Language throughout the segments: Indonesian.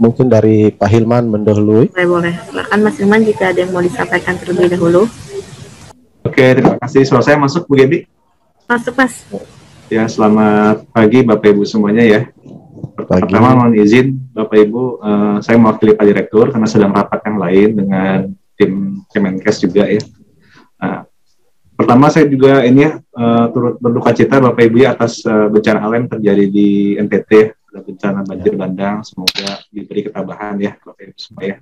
mungkin dari Pak Hilman mendahului. Boleh. Silakan Mas Hilman jika ada yang mau disampaikan terlebih dahulu. Oke, terima kasih. Suara saya masuk, Bu Gaby? Masuk, Mas. Ya, selamat pagi Bapak Ibu semuanya ya. Pertama mohon izin Bapak Ibu, saya mewakili Pak Direktur karena sedang rapat yang lain dengan tim Kemenkes juga ya. Pertama saya juga ini ya, turut berduka cita Bapak Ibu ya atas bencana alam terjadi di NTT, ada bencana banjir bandang, semoga diberi ketabahan ya Bapak Ibu semua ya,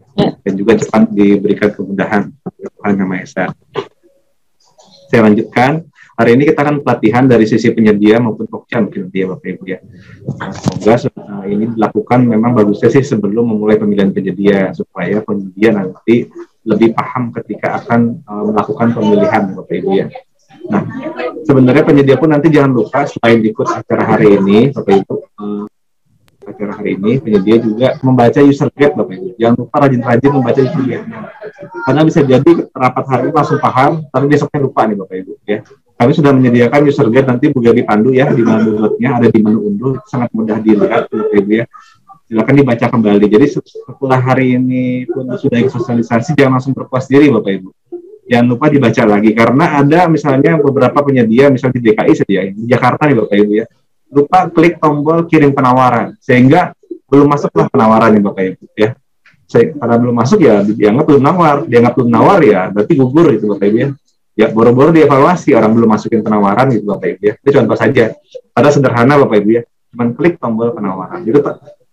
dan juga cepat diberikan kemudahan Tuhan Yang Maha Esa. Saya lanjutkan, hari ini kita akan pelatihan dari sisi penyedia maupun pokja mungkin ya Bapak Ibu ya. Semoga ini dilakukan memang bagusnya sih sebelum memulai pemilihan penyedia, supaya penyedia nanti lebih paham ketika akan melakukan pemilihan Bapak Ibu ya. Nah, sebenarnya penyedia pun nanti jangan lupa selain ikut acara hari ini Bapak Ibu, acara hari ini penyedia juga membaca user guide Bapak Ibu. Jangan lupa rajin-rajin membaca user guide. Karena bisa jadi rapat hari ini langsung paham, tapi besoknya lupa nih Bapak Ibu ya. Kami sudah menyediakan user guide, nanti Bu Gaby pandu ya di mana downloadnya, ada di menu unduh, sangat mudah dilihat Bapak Ibu ya. Silakan dibaca kembali. Jadi setelah hari ini pun sudah sosialisasi, jangan langsung berpuas diri Bapak Ibu. Jangan lupa dibaca lagi, karena ada misalnya beberapa penyedia, misalnya di DKI saja, di Jakarta nih Bapak Ibu ya, lupa klik tombol kirim penawaran, sehingga belum masuklah penawaran nih Bapak Ibu ya. Karena belum masuk ya dianggap belum nawar ya, berarti gugur itu Bapak Ibu ya. Ya boro-boro dievaluasi, orang belum masukin penawaran gitu Bapak Ibu ya. Itu contoh saja. Pada sederhana Bapak Ibu ya, cuman klik tombol penawaran.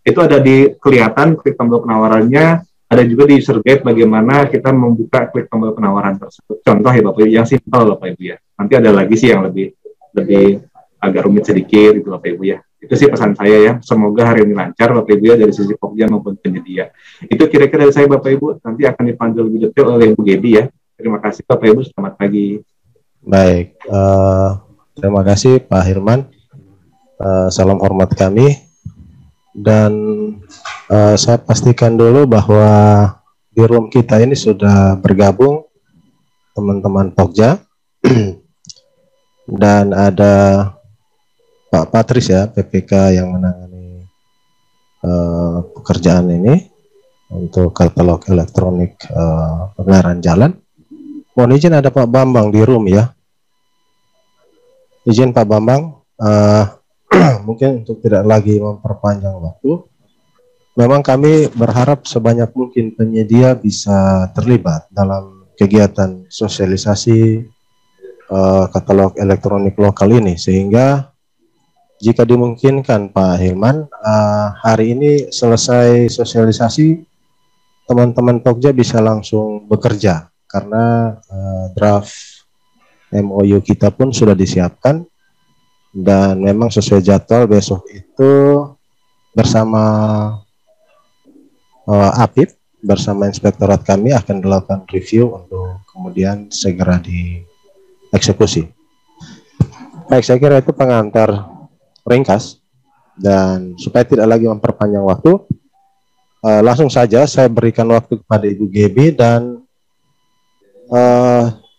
Itu ada di kelihatan klik tombol penawarannya, ada juga di user guide bagaimana kita membuka klik tombol penawaran tersebut. Contoh ya Bapak Ibu, yang simpel Bapak Ibu ya. Nanti ada lagi sih yang lebih agak rumit sedikit gitu Bapak Ibu ya. Itu sih pesan saya ya. Semoga hari ini lancar Bapak Ibu ya, dari sisi pokja maupun penyedia. Itu kira-kira dari saya Bapak Ibu. Nanti akan dipanggil lebih detail oleh Bu Gaby ya. Terima kasih Bapak Ibu, selamat pagi. Baik, terima kasih Pak Hilman. Salam hormat kami. Dan saya pastikan dulu bahwa di room kita ini sudah bergabung teman-teman Pokja dan ada Pak Patris ya, PPK yang menangani pekerjaan ini untuk katalog elektronik pemeliharaan jalan. Mohon izin ada Pak Bambang di room ya. Izin Pak Bambang, mungkin untuk tidak lagi memperpanjang waktu, memang kami berharap sebanyak mungkin penyedia bisa terlibat dalam kegiatan sosialisasi katalog elektronik lokal ini, sehingga jika dimungkinkan Pak Hilman, hari ini selesai sosialisasi, teman-teman Pokja bisa langsung bekerja, karena draft MOU kita pun sudah disiapkan, dan memang sesuai jadwal besok itu bersama APIP, bersama inspektorat kami akan dilakukan review untuk kemudian segera dieksekusi. Baik, saya kira itu pengantar ringkas, dan supaya tidak lagi memperpanjang waktu, langsung saja saya berikan waktu kepada Ibu Gaby, dan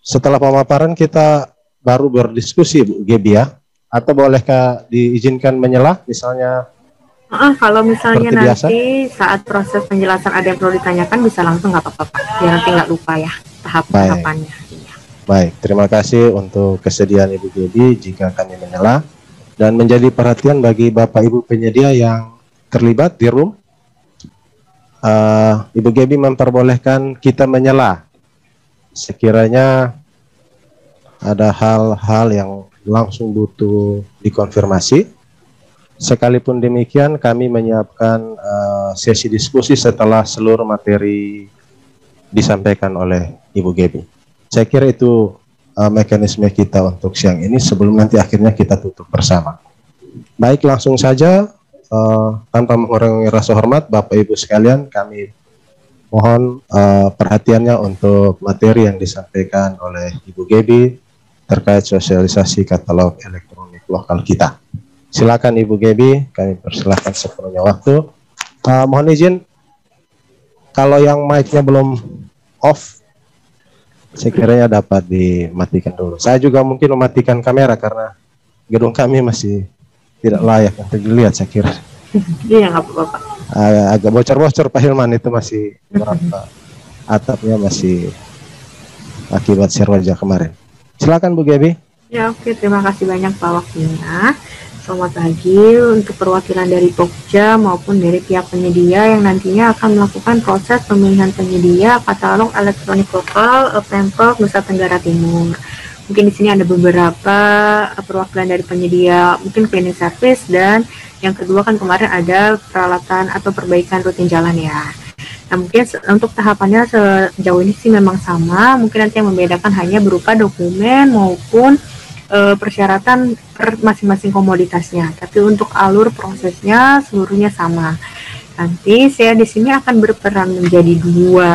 setelah pemaparan kita baru berdiskusi Bu Gaby ya, atau bolehkah diizinkan menyelah misalnya? Kalau misalnya nanti biasa, saat proses penjelasan ada yang perlu ditanyakan bisa langsung, nggak apa-apa Pak, biar nanti nggak lupa ya tahapannya. Baik, terima kasih untuk kesediaan Ibu Gaby jika kami menyelah, dan menjadi perhatian bagi Bapak Ibu penyedia yang terlibat di room, Ibu Gaby memperbolehkan kita menyelah sekiranya ada hal-hal yang langsung butuh dikonfirmasi. Sekalipun demikian, kami menyiapkan sesi diskusi setelah seluruh materi disampaikan oleh Ibu Gaby. Saya kira itu mekanisme kita untuk siang ini sebelum nanti akhirnya kita tutup bersama. Baik, langsung saja tanpa mengurangi rasa hormat Bapak Ibu sekalian, kami mohon perhatiannya untuk materi yang disampaikan oleh Ibu Gaby terkait sosialisasi katalog elektronik lokal kita. Silakan Ibu Gaby, kami persilahkan sepenuhnya waktu. Mohon izin, kalau yang mic-nya belum off, sekiranya dapat dimatikan dulu. Saya juga mungkin mematikan kamera karena gedung kami masih tidak layak untuk dilihat, saya kira. Iya, nggak apa-apa Pak. agak bocor-bocor Pak Hilman, itu masih berapa atapnya masih akibat serwaja kemarin. Silakan Bu Gaby. Ya, oke, terima kasih banyak Pak waktunya. Selamat pagi untuk perwakilan dari Pokja maupun dari pihak penyedia yang nantinya akan melakukan proses pemilihan penyedia katalog elektronik lokal Pemprov Nusa Tenggara Timur. Mungkin di sini ada beberapa perwakilan dari penyedia, mungkin cleaning service, dan yang kedua kan kemarin ada peralatan atau perbaikan rutin jalan ya. Nah, mungkin untuk tahapannya sejauh ini sih memang sama, mungkin nanti yang membedakan hanya berupa dokumen maupun persyaratan per masing-masing komoditasnya. Tapi untuk alur prosesnya seluruhnya sama. Nanti saya di sini akan berperan menjadi dua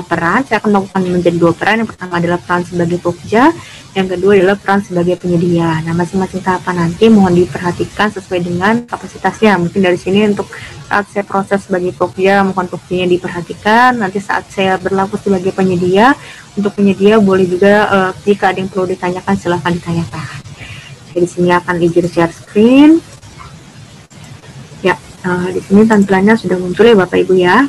peran. Saya akan melakukan menjadi dua peran. Yang pertama adalah peran sebagai Pokja, yang kedua adalah peran sebagai penyedia. Nah, masing-masing tahapan nanti mohon diperhatikan sesuai dengan kapasitasnya. Mungkin dari sini untuk saat saya proses sebagai Pokja, mohon Pokjanya diperhatikan. Nanti saat saya berlaku sebagai penyedia, untuk penyedia boleh juga jika ada yang perlu ditanyakan silahkan ditanyakan. Saya di sini akan izin share screen. Ya, di sini tampilannya sudah muncul ya Bapak Ibu ya.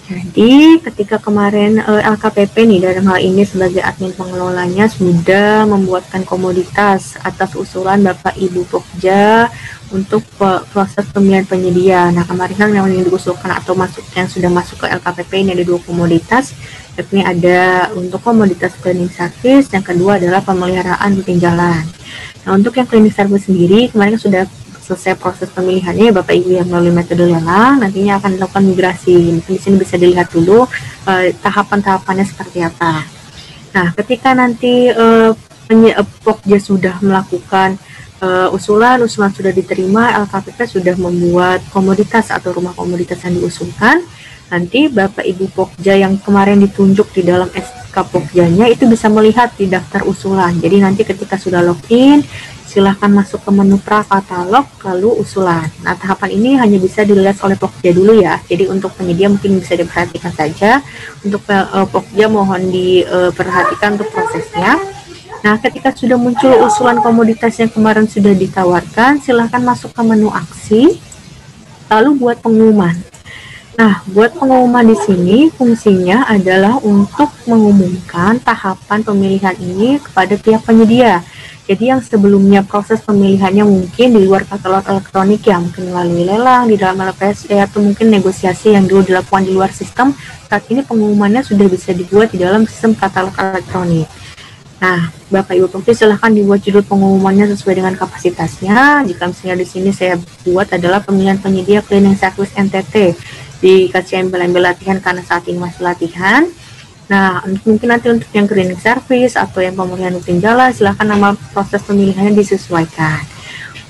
Jadi ketika kemarin LKPP nih dalam hal ini sebagai admin pengelolanya sudah membuatkan komoditas atas usulan Bapak Ibu Pokja untuk proses pemilihan penyedia. Nah, kemarin kan yang diusulkan atau yang sudah masuk ke LKPP ini ada dua komoditas. Yakni ada untuk komoditas cleaning service, yang kedua adalah pemeliharaan rutin jalan. Nah, untuk yang cleaning service sendiri kemarin sudah selesai proses pemilihannya Bapak Ibu yang melalui metode lelang, nantinya akan dilakukan migrasi. Mungkin di sini bisa dilihat dulu tahapan-tahapannya seperti apa. Nah, ketika nanti Pokja sudah melakukan usulan sudah diterima, LKPP sudah membuat komoditas atau rumah komoditas yang diusulkan. Nanti Bapak Ibu Pokja yang kemarin ditunjuk di dalam SK Pokjanya itu bisa melihat di daftar usulan. Jadi nanti ketika sudah login, silahkan masuk ke menu pra-katalog lalu usulan. Nah, tahapan ini hanya bisa dilihat oleh Pokja dulu ya. Jadi untuk penyedia mungkin bisa diperhatikan saja. Untuk Pokja mohon diperhatikan untuk prosesnya. Nah, ketika sudah muncul usulan komoditas yang kemarin sudah ditawarkan, silahkan masuk ke menu aksi, lalu buat pengumuman. Nah, buat pengumuman di sini fungsinya adalah untuk mengumumkan tahapan pemilihan ini kepada pihak penyedia. Jadi yang sebelumnya proses pemilihannya mungkin di luar katalog elektronik ya, mungkin melalui lelang, di dalam LPSE, atau mungkin negosiasi yang dulu dilakukan di luar sistem, saat ini pengumumannya sudah bisa dibuat di dalam sistem katalog elektronik. Nah, Bapak Ibu Pokja silahkan dibuat judul pengumumannya sesuai dengan kapasitasnya. Jika misalnya di sini saya buat adalah pemilihan penyedia cleaning service NTT, dikasih embel-embel latihan karena saat ini masih latihan. Nah, mungkin nanti untuk yang cleaning service atau yang pemilihan rutin jalan, silahkan nama proses pemilihannya disesuaikan.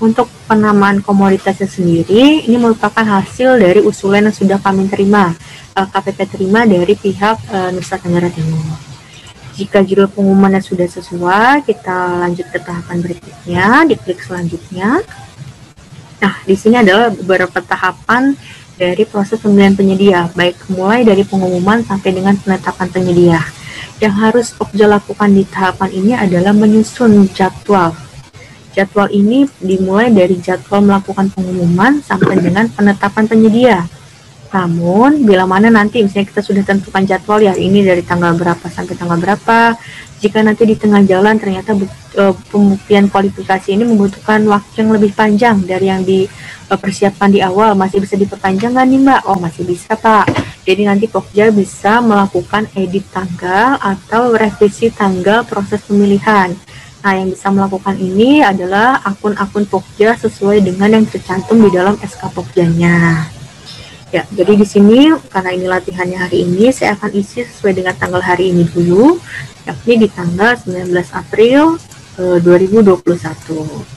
Untuk penamaan komoditasnya sendiri, ini merupakan hasil dari usulan yang sudah kami terima, KPP terima dari pihak Nusa Tenggara Timur. Jika judul pengumumannya sudah sesuai, kita lanjut ke tahapan berikutnya, diklik selanjutnya. Nah, di sini adalah beberapa tahapan dari proses pemilihan penyedia, baik mulai dari pengumuman sampai dengan penetapan penyedia. Yang harus Pokja lakukan di tahapan ini adalah menyusun jadwal. Jadwal ini dimulai dari jadwal melakukan pengumuman sampai dengan penetapan penyedia. Namun, bila mana nanti misalnya kita sudah tentukan jadwal ya ini dari tanggal berapa sampai tanggal berapa, jika nanti di tengah jalan ternyata pembuktian kualifikasi ini membutuhkan waktu yang lebih panjang dari yang dipersiapkan di awal, masih bisa diperpanjang nggak nih Mbak? Oh, masih bisa Pak. Jadi nanti Pokja bisa melakukan edit tanggal atau revisi tanggal proses pemilihan. Nah, yang bisa melakukan ini adalah akun-akun Pokja sesuai dengan yang tercantum di dalam SK Pokjanya. Ya, jadi di sini karena ini latihannya hari ini, saya akan isi sesuai dengan tanggal hari ini dulu, yakni di tanggal 19 April 2021.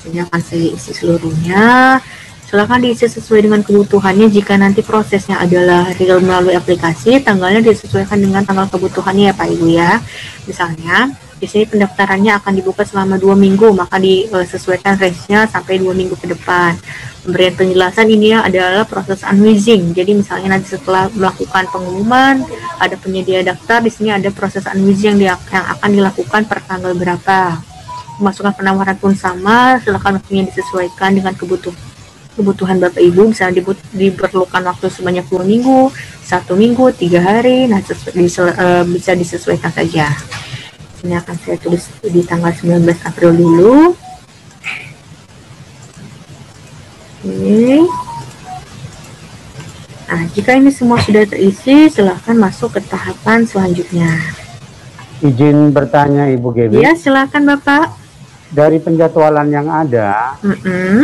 Ini akan saya isi seluruhnya. Silakan diisi sesuai dengan kebutuhannya. Jika nanti prosesnya adalah real melalui aplikasi, tanggalnya disesuaikan dengan tanggal kebutuhannya ya Pak Ibu ya. Misalnya, di sini pendaftarannya akan dibuka selama 2 minggu, maka disesuaikan range-nya sampai 2 minggu ke depan. Pemberian penjelasan ini adalah proses unwizing. Jadi misalnya nanti setelah melakukan pengumuman, ada penyedia daftar, di sini ada proses unwizing yang akan dilakukan per tanggal berapa. Pemasukan penawaran pun sama, silakan waktunya disesuaikan dengan kebutuhan kebutuhan Bapak Ibu, bisa diperlukan waktu sebanyak 2 minggu, 1 minggu, 3 hari, nah bisa disesuaikan saja. Ini akan saya tulis di tanggal 19 April dulu. Oke. Nah, jika ini semua sudah terisi, silahkan masuk ke tahapan selanjutnya. Izin bertanya Ibu Gebi. Ya, silahkan Bapak. Dari penjadwalan yang ada,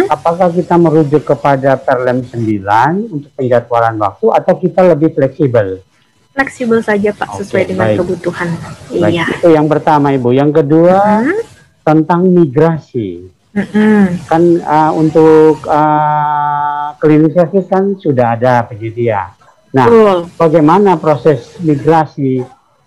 apakah kita merujuk kepada Perlem 9 untuk penjadwalan waktu atau kita lebih fleksibel? Fleksibel saja Pak, sesuai dengan kebutuhan. Baik, iya. itu yang pertama Ibu. Yang kedua, tentang migrasi. Kan untuk klinik servis kan sudah ada penyedia. Nah, bagaimana proses migrasi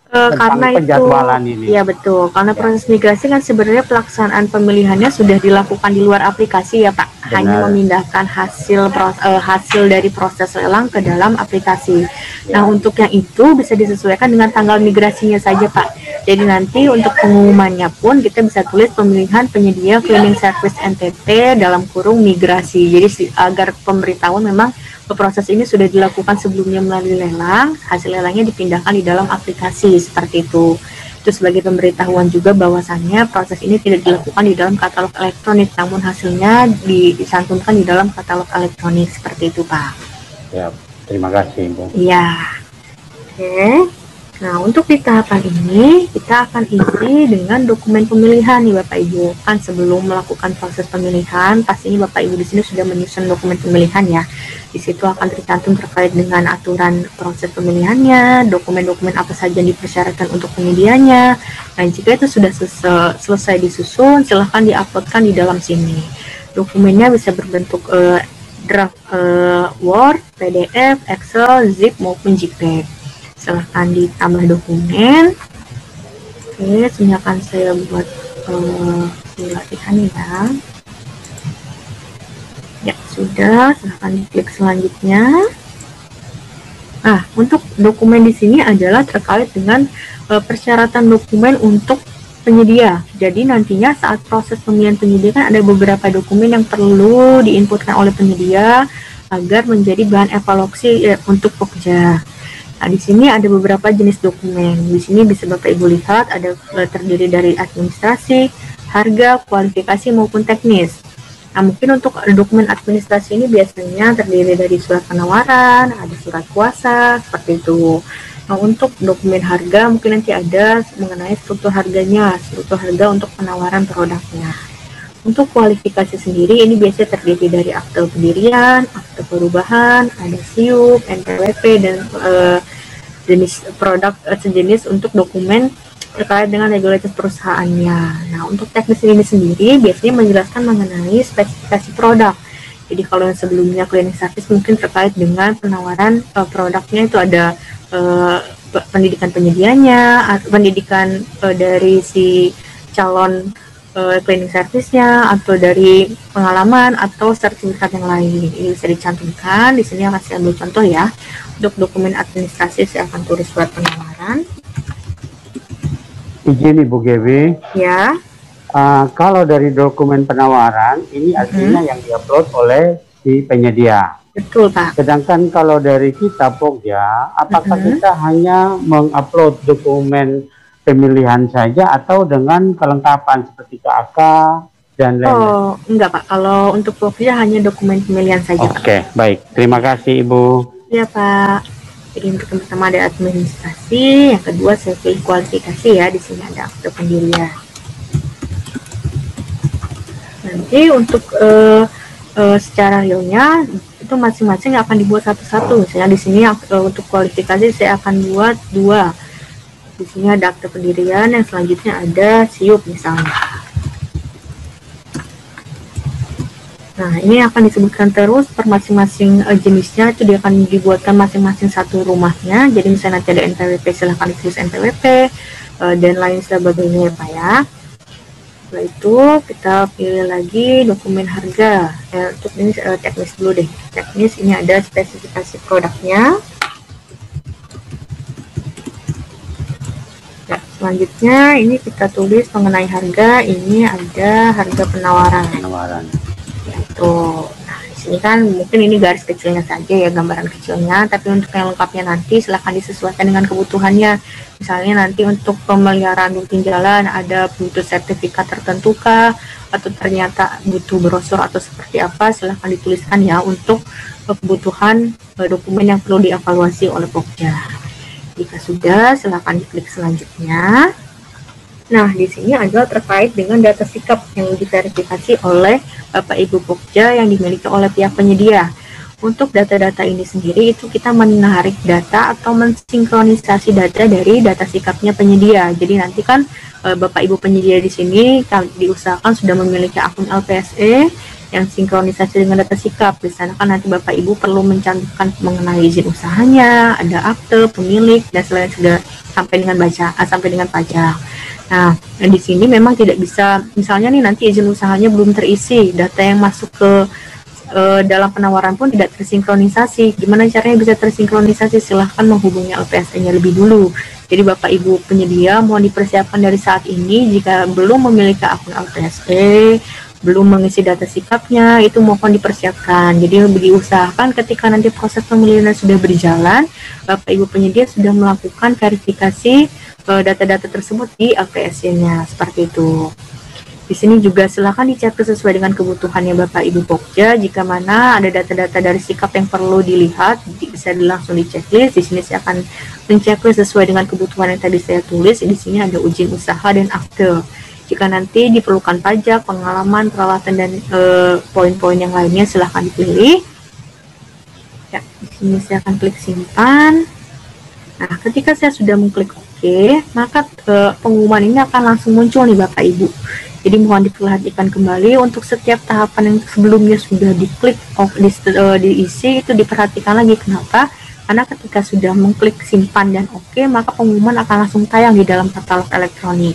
karena penjadwalan ini? Ya betul, karena proses migrasi kan sebenarnya pelaksanaan pemilihannya sudah dilakukan di luar aplikasi ya Pak. Hanya memindahkan hasil dari proses lelang ke dalam aplikasi. Nah, untuk yang itu bisa disesuaikan dengan tanggal migrasinya saja Pak. Jadi nanti untuk pengumumannya pun kita bisa tulis pemilihan penyedia cleaning service NTT dalam kurung migrasi. Jadi agar pemberitahuan memang proses ini sudah dilakukan sebelumnya melalui lelang, hasil lelangnya dipindahkan di dalam aplikasi seperti itu. Itu sebagai pemberitahuan juga bahwasannya proses ini tidak dilakukan di dalam katalog elektronik, namun hasilnya dicantumkan di dalam katalog elektronik seperti itu Pak. Ya, terima kasih Ibu. Iya. Oke. Nah, untuk di tahapan ini kita akan isi dengan dokumen pemilihan nih Bapak Ibu. Kan sebelum melakukan proses pemilihan, pastinya Bapak Ibu di sini sudah menyusun dokumen pemilihan ya. Di situ akan tercantum terkait dengan aturan proses pemilihannya, dokumen-dokumen apa saja yang dipersyaratkan untuk penyedianya. Nah, jika itu sudah selesai disusun, silahkan diuploadkan di dalam sini. Dokumennya bisa berbentuk draft Word, PDF, Excel, Zip maupun JPEG. Silahkan ditambah dokumen. Oke, sini akan saya buat latihan ya. Ya, sudah, silahkan diklik selanjutnya. Nah, untuk dokumen di sini adalah terkait dengan persyaratan dokumen untuk penyedia. Jadi nantinya saat proses pemilihan penyedia kan ada beberapa dokumen yang perlu diinputkan oleh penyedia agar menjadi bahan evaluasi untuk Pokja. Nah, di sini ada beberapa jenis dokumen. Di sini bisa Bapak Ibu lihat ada terdiri dari administrasi, harga, kualifikasi maupun teknis. Nah, mungkin untuk dokumen administrasi ini biasanya terdiri dari surat penawaran, ada surat kuasa, seperti itu. Nah, untuk dokumen harga mungkin nanti ada mengenai struktur harganya, struktur harga untuk penawaran produknya. Untuk kualifikasi sendiri ini biasanya terdiri dari akte pendirian, akte perubahan, ada SIUP, NPWP, dan jenis produk sejenis untuk dokumen terkait dengan legalitas perusahaannya. Nah, untuk teknis ini sendiri biasanya menjelaskan mengenai spesifikasi produk. Jadi kalau yang sebelumnya cleaning service mungkin terkait dengan penawaran produknya itu ada pendidikan penyedianya, pendidikan dari si calon cleaning service-nya, atau dari pengalaman atau sertifikat yang lain. Ini bisa dicantumkan. Di sini akan saya ambil contoh ya. Untuk dokumen administrasi saya akan tulis surat penawaran. Izin Ibu Gebi. Ya. Kalau dari dokumen penawaran ini artinya yang diupload oleh si penyedia. Betul Pak. Sedangkan kalau dari kita Pokja, apakah kita hanya mengupload dokumen pemilihan saja atau dengan kelengkapan seperti KAK dan lain-lain? Oh, enggak Pak. Kalau untuk Pokja hanya dokumen pemilihan saja. Oke, baik. Terima kasih Ibu. Ya Pak. Jadi untuk yang pertama ada administrasi, yang kedua saya pilih kualifikasi ya. Di sini ada akte pendirian. Nanti untuk secara realnya itu masing-masing akan dibuat satu-satu. Misalnya di sini untuk kualifikasi saya akan buat 2. Di sini ada akte pendirian, yang selanjutnya ada SIUP misalnya. Nah, ini akan disebutkan terus per masing-masing jenisnya, itu dia akan dibuatkan masing-masing satu rumahnya. Jadi misalnya nanti ada NPWP, silahkan ditulis NPWP, dan lain sebagainya ya Pak ya. Setelah itu kita pilih lagi dokumen harga. Untuk ini teknis dulu deh. Teknis ini ada spesifikasi produknya. Ya, selanjutnya ini kita tulis mengenai harga. Ini ada harga penawaran. Penawaran. Yaitu, nah di sini kan mungkin ini garis kecilnya saja ya, gambaran kecilnya, tapi untuk yang lengkapnya nanti silahkan disesuaikan dengan kebutuhannya. Misalnya nanti untuk pemeliharaan rutin jalan ada butuh sertifikat tertentu kah, atau ternyata butuh brosur atau seperti apa, silahkan dituliskan ya untuk kebutuhan dokumen yang perlu dievaluasi oleh Pokja. Jika sudah, silahkan diklik selanjutnya. Nah, di sini adalah terkait dengan data sikap yang diverifikasi oleh Bapak Ibu Pokja yang dimiliki oleh pihak penyedia. Untuk data-data ini sendiri itu kita menarik data atau mensinkronisasi data dari data sikapnya penyedia. Jadi nanti kan Bapak Ibu penyedia di sini diusahakan sudah memiliki akun LPSE yang sinkronisasi dengan data sikap. Di sana kan nanti Bapak Ibu perlu mencantumkan mengenai izin usahanya, ada akte, pemilik, dan selain sudah sampai dengan pajak. Nah, di sini memang tidak bisa, misalnya nih nanti izin usahanya belum terisi, data yang masuk ke dalam penawaran pun tidak tersinkronisasi. Gimana caranya bisa tersinkronisasi? Silahkan menghubungi LPSE-nya lebih dulu. Jadi Bapak Ibu penyedia mohon dipersiapkan dari saat ini, jika belum memiliki akun LPSE, belum mengisi data sikapnya, itu mohon dipersiapkan. Jadi diusahakan ketika nanti proses pemilihan sudah berjalan, Bapak Ibu penyedia sudah melakukan verifikasi data-data tersebut di LPSE-nya, seperti itu. Di sini juga silakan dicatat sesuai dengan kebutuhannya Bapak Ibu Pokja. Jika mana ada data-data dari sikap yang perlu dilihat, bisa langsung di checklist. Di sini saya akan menceklis sesuai dengan kebutuhan yang tadi saya tulis. Di sini ada izin usaha dan akte. Jika nanti diperlukan pajak, pengalaman, peralatan, dan poin-poin yang lainnya, silahkan dipilih. Ya, di sini saya akan klik simpan. Nah, ketika saya sudah mengklik OK, maka pengumuman ini akan langsung muncul nih Bapak Ibu. Jadi mohon diperhatikan kembali untuk setiap tahapan yang sebelumnya sudah diklik diisi, itu diperhatikan lagi. Kenapa? Karena ketika sudah mengklik simpan dan OK, maka pengumuman akan langsung tayang di dalam katalog elektronik.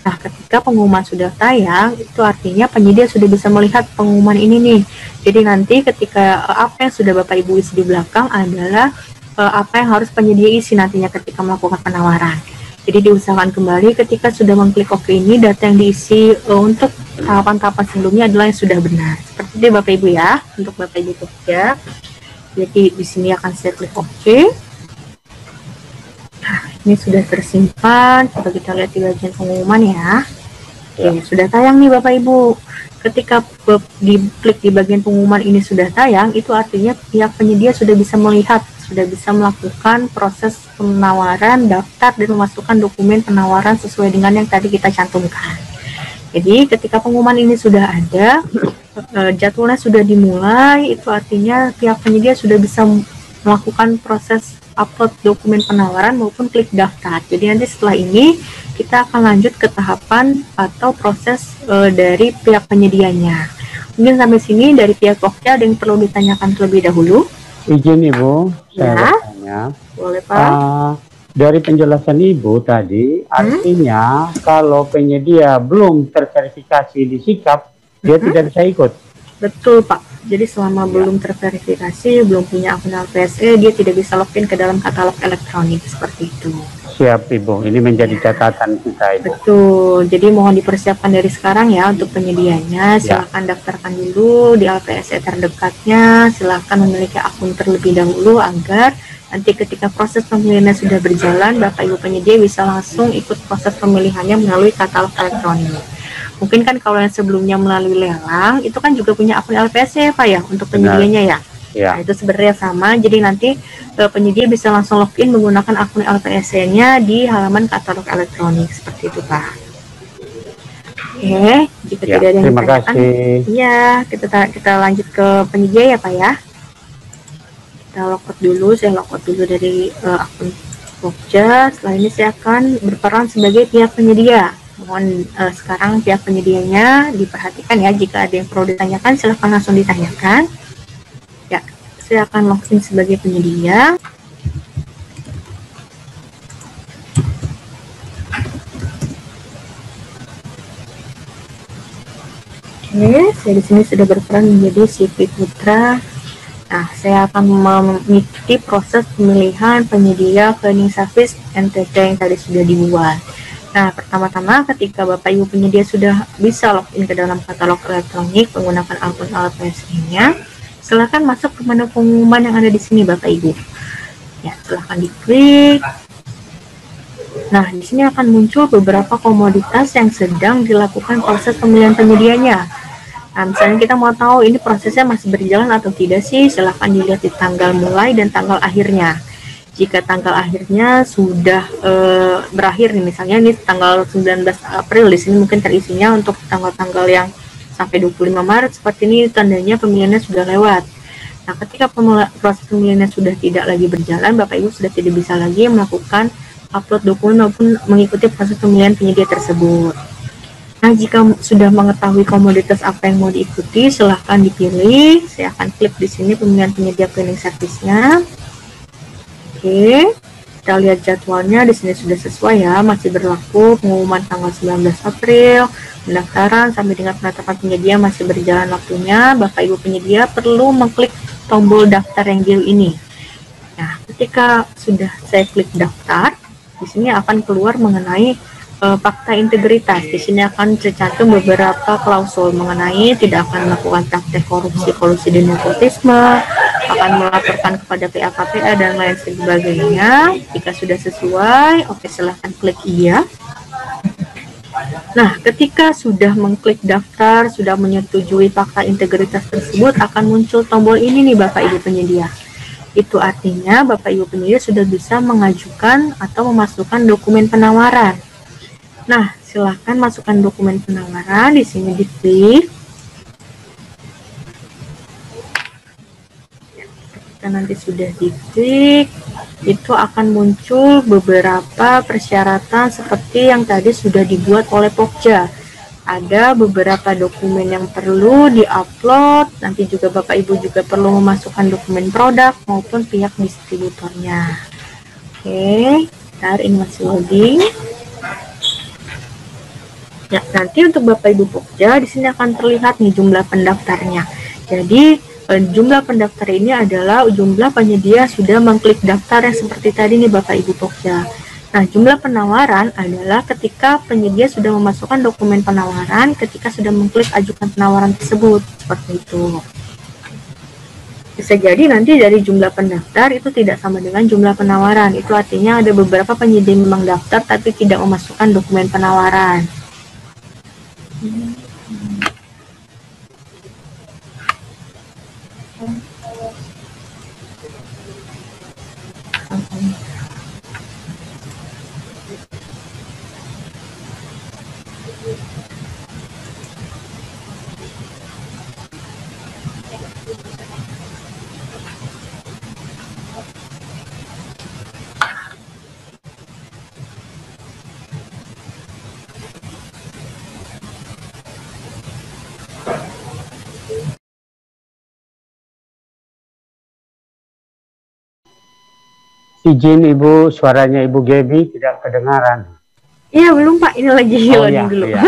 Nah, ketika pengumuman sudah tayang, itu artinya penyedia sudah bisa melihat pengumuman ini nih. Jadi nanti ketika apa yang sudah Bapak Ibu isi di belakang adalah apa yang harus penyedia isi nantinya ketika melakukan penawaran. Jadi diusahakan kembali ketika sudah mengklik OK ini, data yang diisi untuk tahapan-tahapan sebelumnya adalah yang sudah benar. Seperti itu Bapak Ibu ya, untuk Bapak Ibu Pokja. Jadi di sini akan saya klik OK. Nah, ini sudah tersimpan. Coba kita lihat di bagian pengumuman ya. Oke, sudah tayang nih Bapak Ibu. Ketika diklik di bagian pengumuman ini sudah tayang, itu artinya pihak penyedia sudah bisa melihat, sudah bisa melakukan proses penawaran, daftar, dan memasukkan dokumen penawaran sesuai dengan yang tadi kita cantumkan. Jadi ketika pengumuman ini sudah ada, jadwalnya sudah dimulai, itu artinya pihak penyedia sudah bisa melakukan proses upload dokumen penawaran maupun klik daftar. Jadi nanti setelah ini kita akan lanjut ke tahapan atau proses dari pihak penyedianya. Mungkin sampai sini dari pihak Pokja ada yang perlu ditanyakan terlebih dahulu. Izin Ibu, ya, saya bertanya. Boleh Pak. Dari penjelasan Ibu tadi, artinya kalau penyedia belum terverifikasi di sikap, dia tidak bisa ikut. Betul Pak. Jadi selama belum terverifikasi, belum punya akun LPSE, dia tidak bisa login ke dalam katalog elektronik, seperti itu. Siap Ibu, ini menjadi catatan kita Ibu. Betul, jadi mohon dipersiapkan dari sekarang ya untuk penyedianya. Silakan daftarkan dulu di LPSE terdekatnya, silakan memiliki akun terlebih dahulu agar nanti ketika proses pemilihannya sudah berjalan, Bapak Ibu penyedia bisa langsung ikut proses pemilihannya melalui katalog elektronik. Mungkin kan kalau yang sebelumnya melalui lelang, itu kan juga punya akun LPSE Pak ya untuk penyedianya ya. Nah, itu sebenarnya sama, jadi nanti penyedia bisa langsung login menggunakan akun LPSE-nya di halaman katalog elektronik, seperti itu Pak. Oke, jika tidak ada yang terima kasih. Ya, kita lanjut ke penyedia ya Pak ya. Kita logout dulu, saya logout dulu dari akun Pokja. Setelah ini saya akan berperan sebagai pihak penyedia. Mohon sekarang pihak penyedianya diperhatikan ya, jika ada yang perlu ditanyakan silahkan langsung ditanyakan. Ya, saya akan login sebagai penyedia. Oke, saya di sini sudah berperan menjadi CV Putra. Nah, saya akan mengikuti proses pemilihan penyedia cleaning service NTT yang tadi sudah dibuat. Nah, pertama-tama ketika Bapak Ibu penyedia sudah bisa login ke dalam katalog elektronik menggunakan akun LPSE-nya, Silakan masuk ke menu pengumuman yang ada di sini Bapak Ibu. Ya, silakan diklik. Nah, di sini akan muncul beberapa komoditas yang sedang dilakukan proses pemilihan penyedianya. Nah, misalnya kita mau tahu ini prosesnya masih berjalan atau tidak sih, silakan dilihat di tanggal mulai dan tanggal akhirnya. Jika tanggal akhirnya sudah berakhir nih, misalnya ini tanggal 19 April, di sini mungkin terisinya untuk tanggal-tanggal yang sampai 25 Maret, seperti ini tandanya pemilihannya sudah lewat. Nah, ketika proses pemilihannya sudah tidak lagi berjalan, Bapak Ibu sudah tidak bisa lagi melakukan upload dokumen maupun mengikuti proses pemilihan penyedia tersebut. Nah, jika sudah mengetahui komoditas apa yang mau diikuti, silahkan dipilih. Saya akan klik di sini pemilihan penyedia cleaning service-nya. Oke, kita lihat jadwalnya di sini sudah sesuai ya, masih berlaku pengumuman tanggal 19 April. Pendaftaran sampai dengan penetapan penyedia masih berjalan waktunya. Bapak Ibu penyedia perlu mengklik tombol daftar yang biru ini. Nah, ketika sudah saya klik daftar, di sini akan keluar mengenai fakta integritas. Di sini akan tercantum beberapa klausul mengenai tidak akan melakukan praktek korupsi, kolusi dan nepotisme, akan melaporkan kepada PA/KPA dan lain sebagainya. Jika sudah sesuai, oke, silahkan klik iya. Nah, ketika sudah mengklik daftar, sudah menyetujui fakta integritas tersebut, akan muncul tombol ini nih Bapak Ibu penyedia. Itu artinya Bapak Ibu penyedia sudah bisa mengajukan atau memasukkan dokumen penawaran. Nah, silakan masukkan dokumen penawaran, di sini diklik. Ketika nanti sudah diklik, itu akan muncul beberapa persyaratan seperti yang tadi sudah dibuat oleh Pokja. Ada beberapa dokumen yang perlu diupload, nanti juga Bapak Ibu juga perlu memasukkan dokumen produk maupun pihak distributornya. Oke, ntar ini masih loading. Ya, nanti untuk Bapak Ibu Pokja di sini akan terlihat nih jumlah pendaftarnya. Jadi jumlah pendaftar ini adalah jumlah penyedia sudah mengklik daftar yang seperti tadi nih Bapak Ibu Pokja. Nah, jumlah penawaran adalah ketika penyedia sudah memasukkan dokumen penawaran ketika sudah mengklik ajukan penawaran tersebut, seperti itu. Bisa jadi nanti dari jumlah pendaftar itu tidak sama dengan jumlah penawaran. Itu artinya ada beberapa penyedia memang daftar tapi tidak memasukkan dokumen penawaran. Izin Ibu, suaranya Ibu Gaby tidak kedengaran. Iya, belum Pak, ini lagi loading dulu. Iya.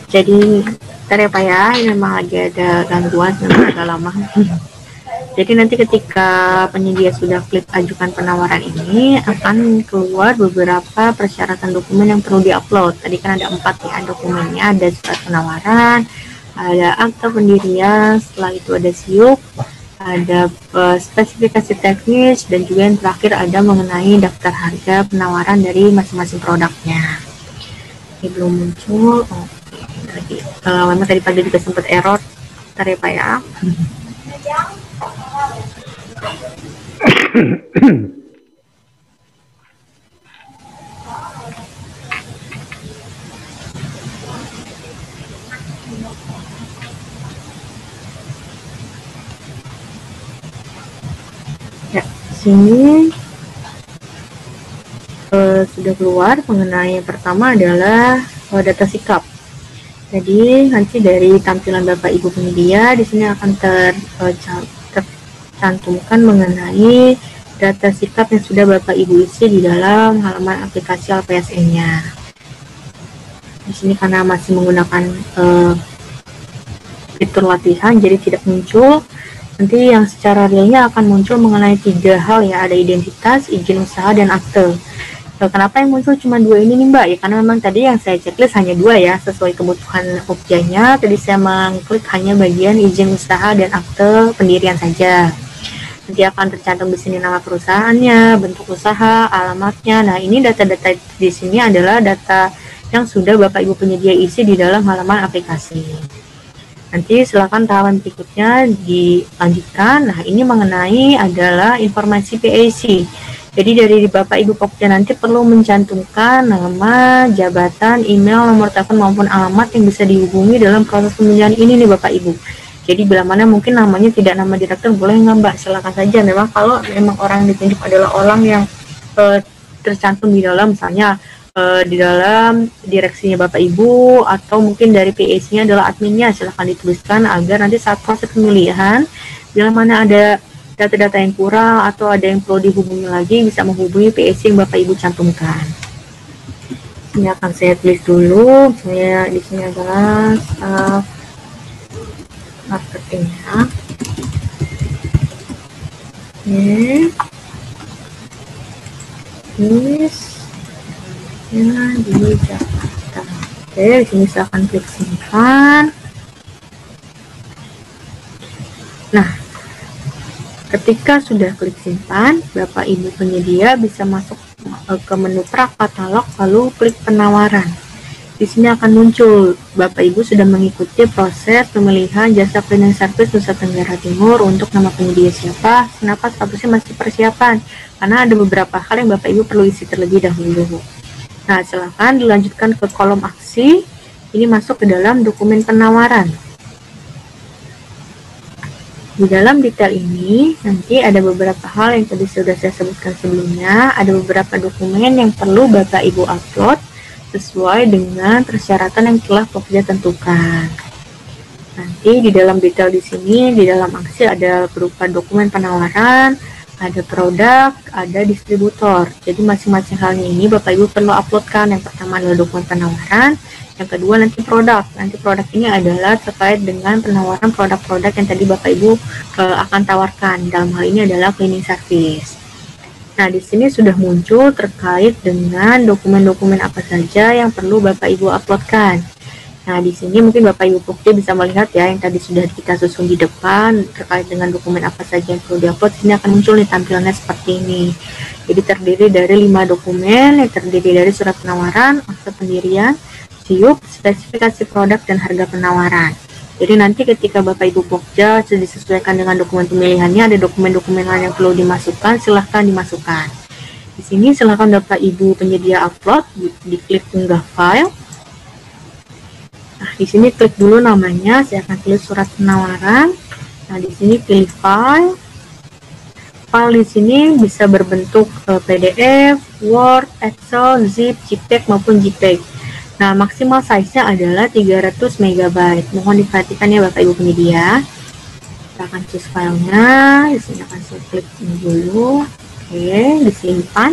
Jadi ntar ya Pak ya, ini memang lagi ada gangguan memang agak lama. Jadi nanti ketika penyedia sudah klik ajukan penawaran ini akan keluar beberapa persyaratan dokumen yang perlu diupload. Tadi kan ada 4 ya dokumennya, ada surat penawaran, ada akta pendirian, setelah itu ada SIUP, ada spesifikasi teknis, dan juga yang terakhir ada mengenai daftar harga penawaran dari masing-masing produknya. Ini belum muncul. Lagi memang tadi pagi juga sempat error. Ntar ya Pak ya. sini sudah keluar mengenai yang pertama adalah data sikap. Jadi nanti dari tampilan Bapak Ibu penyedia di sini akan tercantumkan mengenai data sikap yang sudah Bapak Ibu isi di dalam halaman aplikasi LPSN-nya. Di sini karena masih menggunakan fitur latihan, jadi tidak muncul. Nanti yang secara realnya akan muncul mengenai 3 hal ya, ada identitas, izin usaha, dan akte. Kenapa yang muncul cuma 2 ini nih Mbak? Ya karena memang tadi yang saya checklist hanya 2 ya, sesuai kebutuhan objeknya. Tadi saya mengklik hanya bagian izin usaha dan akte pendirian saja. Nanti akan tercantum di sini nama perusahaannya, bentuk usaha, alamatnya. Nah, ini data-data di sini adalah data yang sudah Bapak Ibu penyedia isi di dalam halaman aplikasi. Nanti silakan tahapan berikutnya dilanjutkan. Nah, ini mengenai adalah informasi PAC. Jadi dari Bapak Ibu Pokja nanti perlu mencantumkan nama, jabatan, email, nomor telepon maupun alamat yang bisa dihubungi dalam proses pemilihan ini nih Bapak Ibu. Jadi bila mana mungkin namanya tidak nama direktur, boleh nggak Mbak? Silakan saja. Memang kalau memang orang yang ditunjuk adalah orang yang tercantum di dalam, misalnya di dalam direksinya Bapak Ibu, atau mungkin dari PAC-nya adalah adminnya, silahkan dituliskan agar nanti saat proses pemilihan bila mana ada data-data yang kurang atau ada yang perlu dihubungi lagi, bisa menghubungi PAC yang Bapak Ibu cantumkan. Ini akan saya tulis dulu, misalnya di sini adalah staff marketingnya. Oke, tulis ya di Jakarta. Oke, di sini silahkan klik simpan. Nah, ketika sudah klik simpan, Bapak Ibu penyedia bisa masuk ke menu pra-katalog lalu klik penawaran. Di sini akan muncul Bapak Ibu sudah mengikuti proses pemilihan jasa cleaning service Nusa Tenggara Timur untuk nama penyedia siapa. Kenapa statusnya masih persiapan? Karena ada beberapa hal yang Bapak Ibu perlu isi terlebih dahulu. Nah, silakan dilanjutkan ke kolom aksi. Ini masuk ke dalam dokumen penawaran. Di dalam detail ini, nanti ada beberapa hal yang tadi sudah saya sebutkan sebelumnya. Ada beberapa dokumen yang perlu Bapak Ibu upload sesuai dengan persyaratan yang telah Pokja tentukan. Nanti di dalam detail di sini, di dalam aksi ada berupa dokumen penawaran, ada produk, ada distributor. Jadi masing-masing halnya ini Bapak Ibu perlu uploadkan. Yang pertama adalah dokumen penawaran, yang kedua nanti produk. Nanti produk ini adalah terkait dengan penawaran produk-produk yang tadi Bapak Ibu akan tawarkan. Dalam hal ini adalah cleaning service. Nah, di sini sudah muncul terkait dengan dokumen-dokumen apa saja yang perlu Bapak Ibu uploadkan. Nah, di sini mungkin Bapak Ibu Pokja bisa melihat ya yang tadi sudah kita susun di depan terkait dengan dokumen apa saja yang perlu diupload. Sini akan muncul nih tampilannya seperti ini. Jadi terdiri dari 5 dokumen yang terdiri dari surat penawaran, akte pendirian, SIUP, spesifikasi produk, dan harga penawaran. Jadi nanti ketika Bapak Ibu Pokja disesuaikan dengan dokumen pemilihannya, ada dokumen-dokumen lain yang perlu dimasukkan, silahkan dimasukkan. Di sini silahkan Bapak Ibu penyedia upload, diklik unggah file. Nah, di sini klik dulu namanya, saya akan tulis surat penawaran. Nah, di sini pilih file. File di sini bisa berbentuk PDF, Word, Excel, Zip, JPEG maupun JPEG. Nah, maksimal size-nya adalah 300 MB. Mohon diperhatikan ya Bapak Ibu penyedia. Kita akan choose filenya. Di sini akan saya klik ini dulu. Oke, disimpan.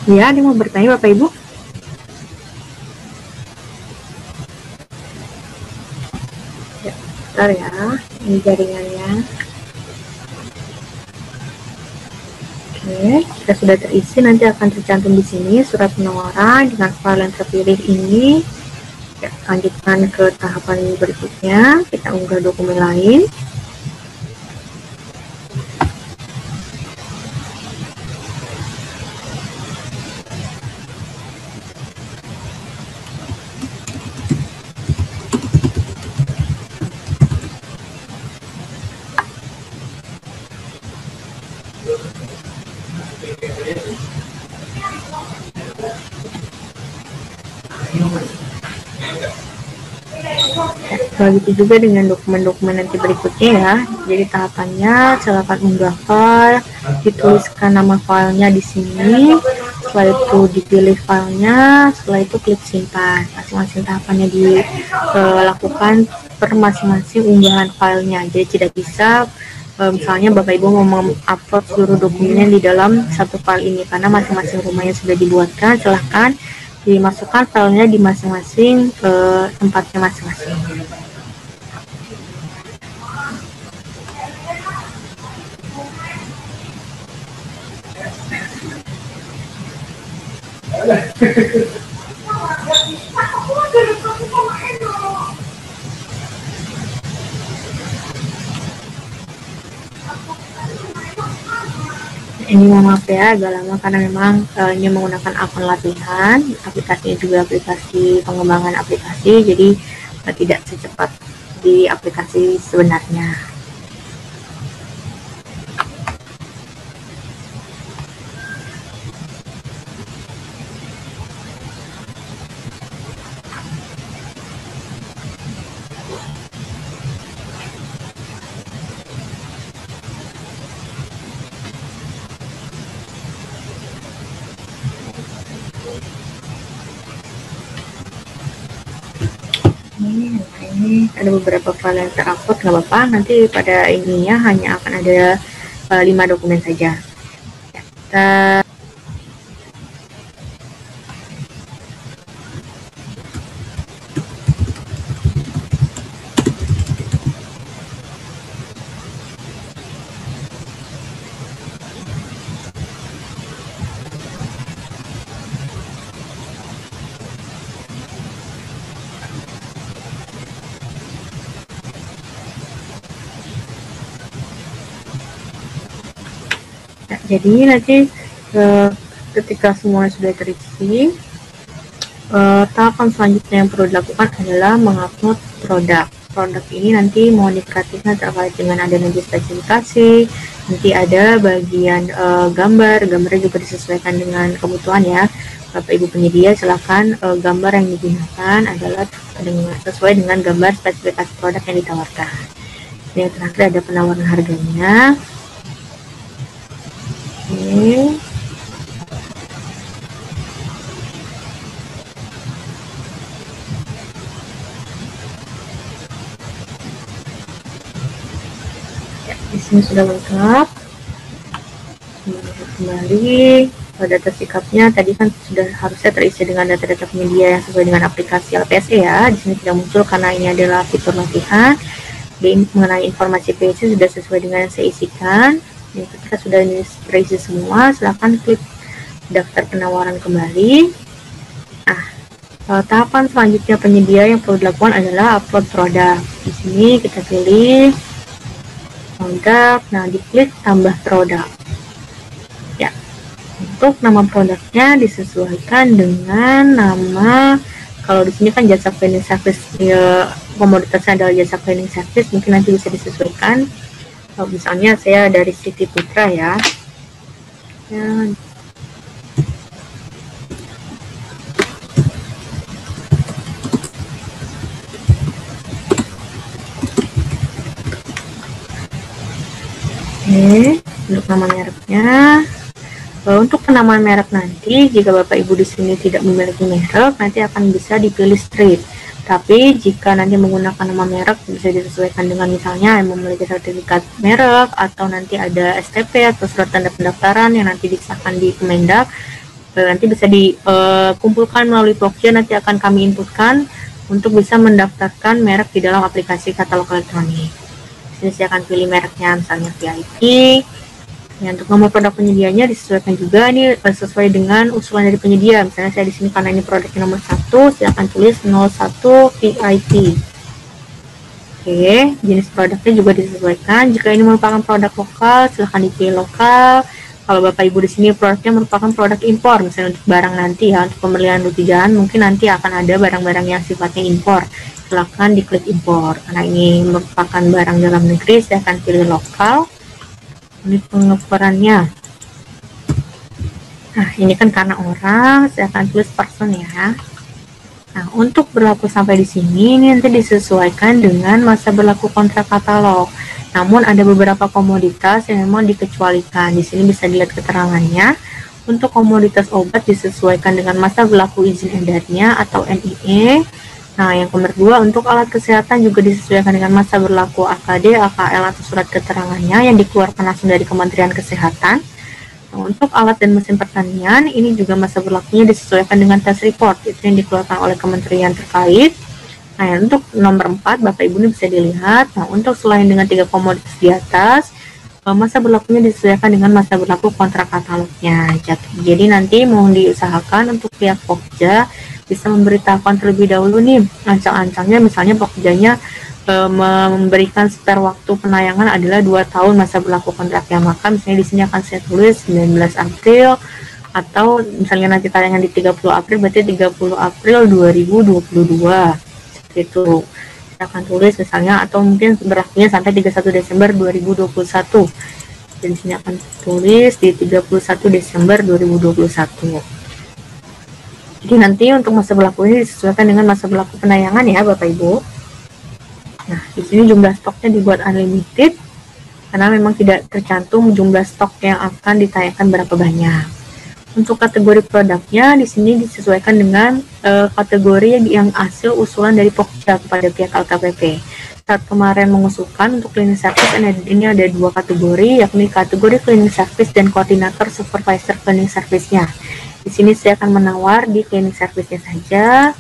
Ya, ada yang mau bertanya Bapak Ibu? Ya, bentar ya, ini jaringannya. Oke, jika sudah terisi nanti akan tercantum di sini surat penawaran dengan file yang terpilih ini. Ya, lanjutkan ke tahapan berikutnya, kita unggah dokumen lain. Begitu juga dengan dokumen-dokumen nanti berikutnya ya. Jadi tahapannya, silakan unggah file, dituliskan nama filenya di sini. Setelah itu dipilih filenya, setelah itu klik simpan. Masing-masing tahapannya dilakukan per masing-masing unggahan filenya. Jadi tidak bisa misalnya Bapak Ibu mau mengupload seluruh dokumennya di dalam satu file ini, karena masing-masing rumahnya sudah dibuatkan. Silahkan dimasukkan filenya di masing-masing tempatnya masing-masing. Ini maaf ya, agak lama karena memang ini menggunakan akun latihan, aplikasinya juga aplikasi pengembangan aplikasi, jadi tidak secepat di aplikasi sebenarnya. Ini ada beberapa file yang terupload, nggak apa-apa, nanti pada ininya hanya akan ada 5 dokumen saja. Kita jadi nanti ketika semuanya sudah terisi, tahapan selanjutnya yang perlu dilakukan adalah mengupload produk. Produk ini nanti mohon diperhatikan terkait dengan ada nanti spesifikasi, nanti ada bagian gambarnya juga disesuaikan dengan kebutuhan ya. Bapak Ibu penyedia silakan gambar yang digunakan adalah sesuai dengan gambar spesifikasi produk yang ditawarkan. Yang terakhir ada penawaran harganya. Oke. Ya, di sini sudah lengkap. Kembali data sikapnya tadi kan sudah harusnya terisi dengan data-data penyedia yang sesuai dengan aplikasi LPSE ya. Di sini tidak muncul karena ini adalah fitur latihan. Mengenai informasi PSE sudah sesuai dengan yang saya isikan. Ya, ketika sudah terisi semua, silahkan klik daftar penawaran kembali. Nah, tahapan selanjutnya penyedia yang perlu dilakukan adalah upload produk. Di sini kita pilih produk, nah diklik tambah produk. Ya, untuk nama produknya disesuaikan dengan nama. Kalau di sini kan jasa cleaning service, ya, komoditasnya adalah jasa cleaning service, mungkin nanti bisa disesuaikan. Misalnya saya dari Siti Putra ya. Oke, untuk nama mereknya. Untuk penamaan merek nanti, jika Bapak Ibu di sini tidak memiliki merek, nanti akan bisa dipilih straight. Tapi jika nanti menggunakan nama merek bisa disesuaikan dengan misalnya yang memiliki sertifikat merek atau nanti ada STP atau surat tanda pendaftaran yang nanti disahkan di Kemendak, nanti bisa dikumpulkan melalui Pokja, nanti akan kami inputkan untuk bisa mendaftarkan merek di dalam aplikasi katalog elektronik. Di sini saya akan pilih mereknya misalnya VIP. Ya, untuk nomor produk penyedianya disesuaikan juga ini sesuai dengan usulan dari penyedia. Misalnya saya di sini karena ini produknya nomor 1, silakan tulis 01 VIP. Oke, jenis produknya juga disesuaikan. Jika ini merupakan produk lokal, silakan dipilih lokal. Kalau Bapak Ibu di sini produknya merupakan produk impor, misalnya untuk barang nanti ya, untuk pembelian rupiahan mungkin nanti akan ada barang-barang yang sifatnya impor. Silakan diklik impor. Karena ini merupakan barang dalam negeri, saya akan pilih lokal. Ini pengukurannya. Nah, ini kan karena orang, saya akan tulis person ya. Nah, untuk berlaku sampai di sini, ini nanti disesuaikan dengan masa berlaku kontrak katalog. Namun ada beberapa komoditas yang memang dikecualikan. Di sini bisa dilihat keterangannya. Untuk komoditas obat disesuaikan dengan masa berlaku izin edarnya atau NIE. Nah, yang nomor 2, untuk alat kesehatan juga disesuaikan dengan masa berlaku AKD, AKL atau surat keterangannya yang dikeluarkan langsung dari Kementerian Kesehatan. Nah, untuk alat dan mesin pertanian, ini juga masa berlakunya disesuaikan dengan test report, itu yang dikeluarkan oleh kementerian terkait. Nah, untuk nomor 4, Bapak Ibu ini bisa dilihat. Nah, untuk selain dengan 3 komoditas di atas, masa berlakunya disesuaikan dengan masa berlaku kontrak katalognya. Jadi nanti mohon diusahakan untuk pihak Pokja bisa memberitahukan terlebih dahulu nih ancang-ancangnya, misalnya Pokjanya memberikan spare waktu penayangan adalah 2 tahun masa berlaku kontraknya, maka misalnya di sini akan saya tulis 19 April atau misalnya nanti tayangan di 30 April berarti 30 April 2022 seperti itu. Saya akan tulis misalnya, atau mungkin berlakunya sampai 31 Desember 2021. Dan sini akan tulis di 31 Desember 2021. Jadi nanti untuk masa berlaku ini disesuaikan dengan masa berlaku penayangan ya Bapak Ibu. Nah, di sini jumlah stoknya dibuat unlimited karena memang tidak tercantum jumlah stok yang akan ditayangkan berapa banyak. Untuk kategori produknya di sini disesuaikan dengan kategori yang hasil usulan dari Pokja kepada pihak LKPP. Saat kemarin mengusulkan untuk cleaning service ini ada 2 kategori, yakni kategori cleaning service dan koordinator supervisor cleaning service-nya. Di sini saya akan menawar di cleaning service-nya saja.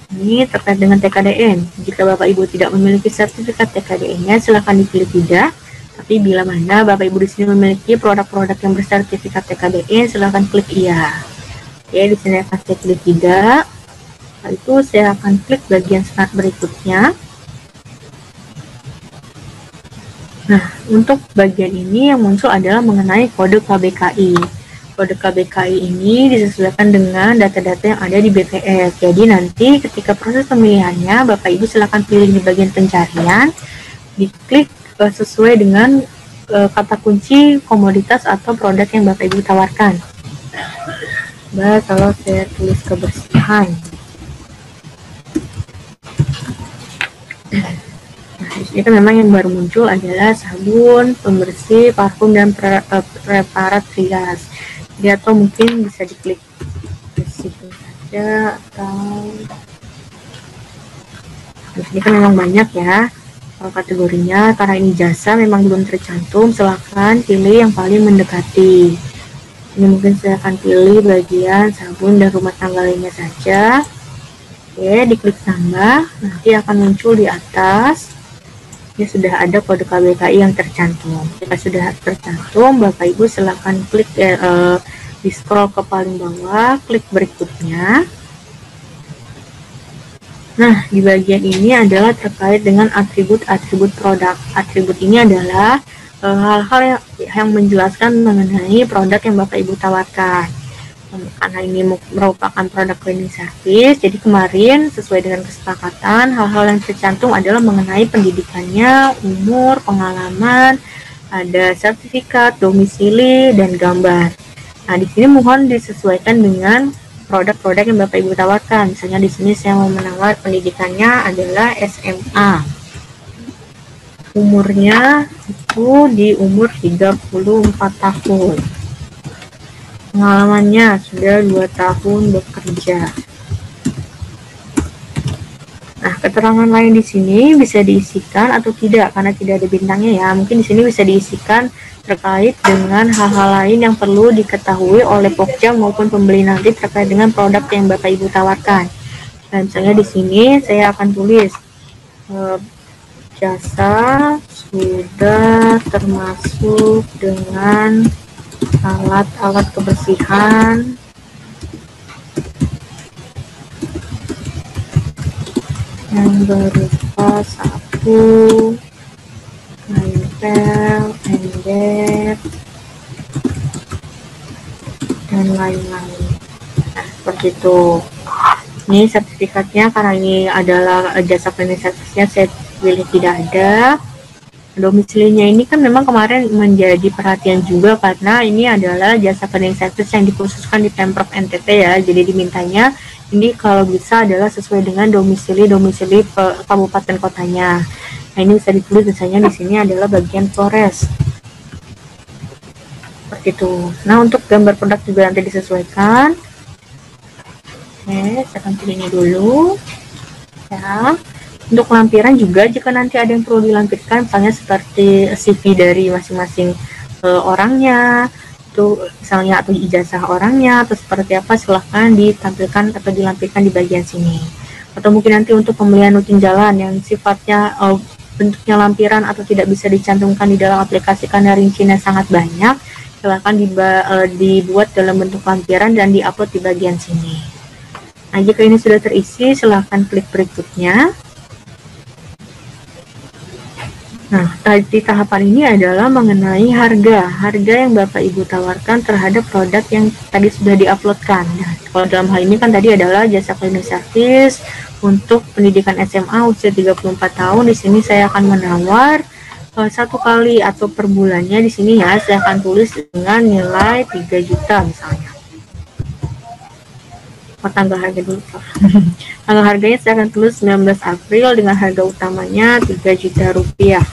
Ini terkait dengan TKDN. Jika Bapak Ibu tidak memiliki sertifikat TKDN-nya, silakan dipilih tidak. Tapi bila mana Bapak Ibu di sini memiliki produk-produk yang bersertifikat TKDN, silakan klik iya. Oke, di sini akan saya pilih tidak. Setelah itu saya akan klik bagian start berikutnya. Nah, untuk bagian ini yang muncul adalah mengenai kode KBKI. Kode KBKI ini disesuaikan dengan data-data yang ada di BPS. Jadi nanti ketika proses pemilihannya, Bapak Ibu silakan pilih di bagian pencarian, diklik sesuai dengan kata kunci komoditas atau produk yang Bapak Ibu tawarkan. Nah, kalau saya tulis kebersihan. Nah, di sini kan memang yang baru muncul adalah sabun, pembersih, parfum, dan preparat rias. Jadi atau mungkin bisa diklik di situ saja, atau di sini kan memang banyak ya kategorinya. Karena ini jasa memang belum tercantum, silahkan pilih yang paling mendekati. Ini mungkin saya akan pilih bagian sabun dan rumah tangga lainnya saja. Oke, diklik tambah, nanti akan muncul di atas. Ini sudah ada kode KBKI yang tercantum. Jika sudah tercantum, Bapak Ibu silakan klik di scroll ke paling bawah, klik berikutnya. Nah, di bagian ini adalah terkait dengan atribut-atribut produk. Atribut ini adalah hal-hal yang menjelaskan mengenai produk yang Bapak Ibu tawarkan. Karena ini merupakan produk cleaning service, jadi kemarin sesuai dengan kesepakatan, hal-hal yang tercantum adalah mengenai pendidikannya, umur, pengalaman, ada sertifikat, domisili, dan gambar. Nah, di sini mohon disesuaikan dengan produk-produk yang Bapak Ibu tawarkan. Misalnya di sini saya mau menawar pendidikannya adalah SMA. Umurnya itu di umur 34 tahun. Pengalamannya sudah 2 tahun bekerja. Nah, keterangan lain di sini bisa diisikan atau tidak karena tidak ada bintangnya ya. Mungkin di sini bisa diisikan terkait dengan hal-hal lain yang perlu diketahui oleh Pokja maupun pembeli nanti terkait dengan produk yang Bapak Ibu tawarkan. Dan misalnya di sini saya akan tulis jasa sudah termasuk dengan alat-alat kebersihan yang berupa sapu, nempel, ember, dan lain-lain. Nah, seperti itu. Ini sertifikatnya karena ini adalah jasa cleaning service-nya, saya pilih tidak ada. Domisilinya ini kan memang kemarin menjadi perhatian juga karena ini adalah jasa cleaning service yang dikhususkan di Pemprov NTT ya, jadi dimintanya Ini kalau bisa adalah sesuai dengan domisili kabupaten kotanya. Nah, ini bisa ditulis misalnya di sini adalah bagian Flores. Seperti itu. Nah, untuk gambar produk juga nanti disesuaikan. Oke, saya akan pilih ini dulu. Ya. Untuk lampiran juga jika nanti ada yang perlu dilampirkan, misalnya seperti CV dari masing-masing orangnya, itu misalnya atau ijazah orangnya atau seperti apa, silahkan ditampilkan atau dilampirkan di bagian sini. Atau mungkin nanti untuk pembelian rutin jalan yang sifatnya bentuknya lampiran atau tidak bisa dicantumkan di dalam aplikasi karena rinciannya sangat banyak, silahkan dibuat dalam bentuk lampiran dan diupload di bagian sini. Nah, jika ini sudah terisi, silahkan klik berikutnya. Nah, di tahapan ini adalah mengenai harga yang Bapak Ibu tawarkan terhadap produk yang tadi sudah diuploadkan. Nah, kalau dalam hal ini kan tadi adalah jasa cleaning service untuk pendidikan SMA usia 34 tahun. Di sini saya akan menawar 1 kali atau per bulannya di sini ya, saya akan tulis dengan nilai 3 juta misalnya. Tanggal harga dulu. Tanggal harganya saya akan tulis 19 April dengan harga utamanya 3 juta rupiah.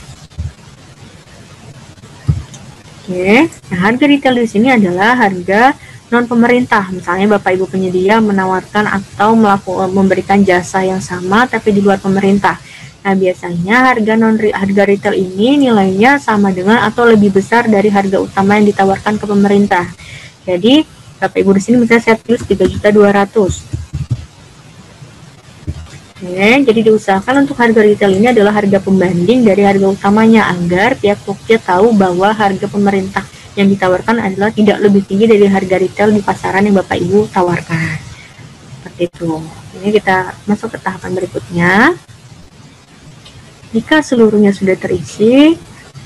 Oke, nah harga retail di sini adalah harga non pemerintah. Misalnya Bapak Ibu penyedia menawarkan atau memberikan jasa yang sama tapi di luar pemerintah. Nah, biasanya harga retail ini nilainya sama dengan atau lebih besar dari harga utama yang ditawarkan ke pemerintah. Jadi Bapak Ibu di sini misalnya saya tulis 3.200.000. Oke, jadi diusahakan untuk harga retail ini adalah harga pembanding dari harga utamanya agar pihak Pokja tahu bahwa harga pemerintah yang ditawarkan adalah tidak lebih tinggi dari harga retail di pasaran yang Bapak Ibu tawarkan. Seperti itu. Ini kita masuk ke tahapan berikutnya. Jika seluruhnya sudah terisi,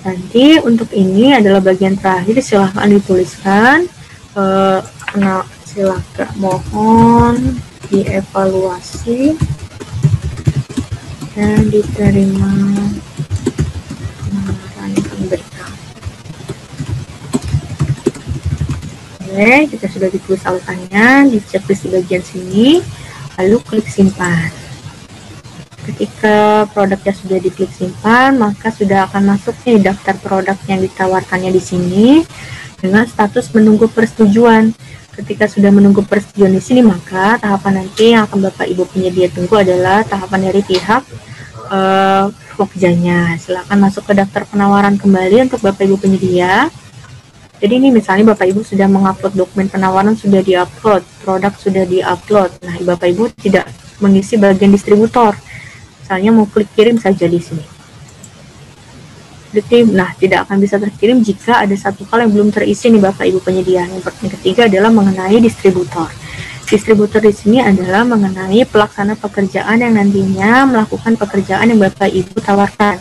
nanti untuk ini adalah bagian terakhir, silahkan dituliskan. Silakan mohon dievaluasi dan diterima penawaran yang diberikan. Oke, kita sudah ditulis alasannya di checklist di bagian sini, lalu klik simpan. Ketika produknya sudah diklik simpan, maka sudah akan masuk nih daftar produk yang ditawarkannya di sini dengan status menunggu persetujuan. Ketika sudah menunggu persetujuan di sini, maka tahapan nanti yang akan Bapak Ibu penyedia tunggu adalah tahapan dari pihak Pokjanya. Silakan masuk ke daftar penawaran kembali untuk Bapak Ibu penyedia. Jadi ini misalnya Bapak Ibu sudah mengupload dokumen penawaran, sudah diupload, produk sudah diupload. Nah, Bapak Ibu tidak mengisi bagian distributor. Misalnya mau klik kirim saja di sini. Nah, tidak akan bisa terkirim jika ada satu hal yang belum terisi nih Bapak Ibu penyedia. Yang ketiga adalah mengenai distributor. Distributor di sini adalah mengenai pelaksana pekerjaan yang nantinya melakukan pekerjaan yang Bapak Ibu tawarkan.